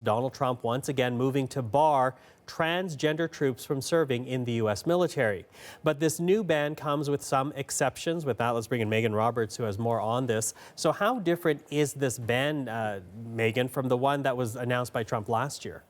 Donald Trump once again moving to bar transgender troops from serving in the U.S. military. But this new ban comes with some exceptions. With that, let's bring in Megan Roberts, who has more on this. So how different is this ban, Megan, from the one that was announced by Trump last year?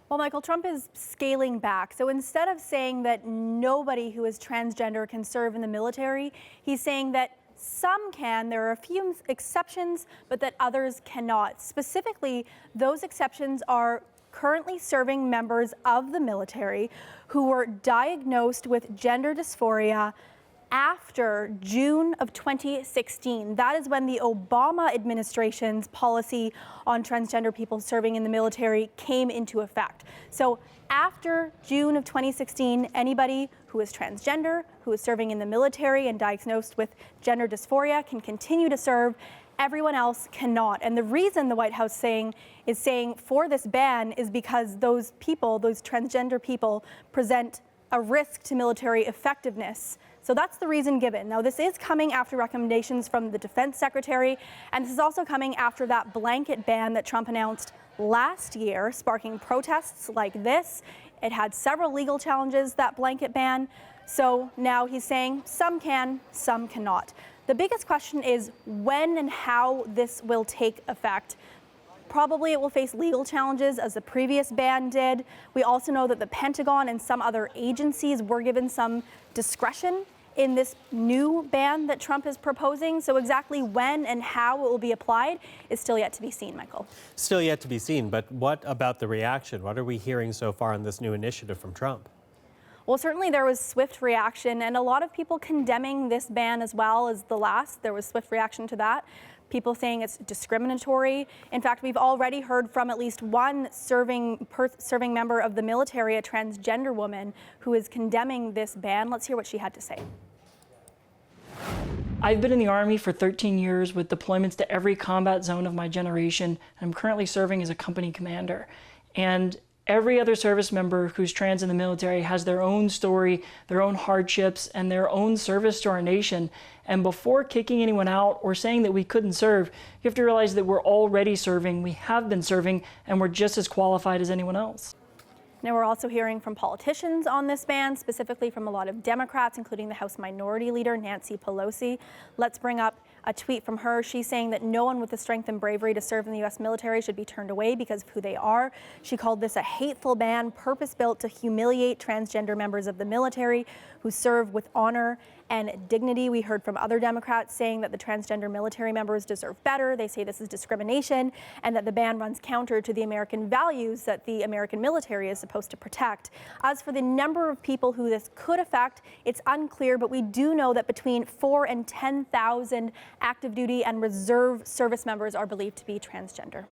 Well, Michael, Trump is scaling back. So instead of saying that nobody who is transgender can serve in the military, he's saying that some can. There are a few exceptions, but that others cannot. Specifically, those exceptions are currently serving members of the military who were diagnosed with gender dysphoria after June of 2016. That is when the Obama administration's policy on transgender people serving in the military came into effect. So after June of 2016, anybody who is transgender, who is serving in the military and diagnosed with gender dysphoria can continue to serve. Everyone else cannot. And the reason the White House is saying for this ban is because those people, those transgender people, present a risk to military effectiveness. So that's the reason given. Now, this is coming after recommendations from the Defense Secretary, and this is also coming after that blanket ban that Trump announced last year, sparking protests like this. It had several legal challenges, that blanket ban. So now he's saying some can, some cannot. The biggest question is when and how this will take effect. Probably it will face legal challenges as the previous ban did. We also know that the Pentagon and some other agencies were given some discretion in this new ban that Trump is proposing. So exactly when and how it will be applied is still yet to be seen, Michael. Still yet to be seen, but what about the reaction? What are we hearing so far on this new initiative from Trump? Well, certainly there was swift reaction, and a lot of people condemning this ban as well as the last. There was swift reaction to that. People saying it's discriminatory. In fact, we've already heard from at least one serving member of the military, a transgender woman, who is condemning this ban. Let's hear what she had to say. I've been in the Army for 13 years with deployments to every combat zone of my generation. I'm currently serving as a company commander. And every other service member who's trans in the military has their own story, their own hardships, and their own service to our nation. And before kicking anyone out or saying that we couldn't serve, you have to realize that we're already serving, we have been serving, and we're just as qualified as anyone else. Now, we're also hearing from politicians on this ban, specifically from a lot of Democrats, including the House Minority Leader, Nancy Pelosi. Let's bring up a tweet from her. She's saying that no one with the strength and bravery to serve in the U.S. military should be turned away because of who they are. She called this a hateful ban, purpose-built to humiliate transgender members of the military who serve with honor and dignity. We heard from other Democrats saying that the transgender military members deserve better. They say this is discrimination and that the ban runs counter to the American values that the American military is supposed to protect. As for the number of people who this could affect, it's unclear, but we do know that between 4,000 and 10,000 active duty and reserve service members are believed to be transgender.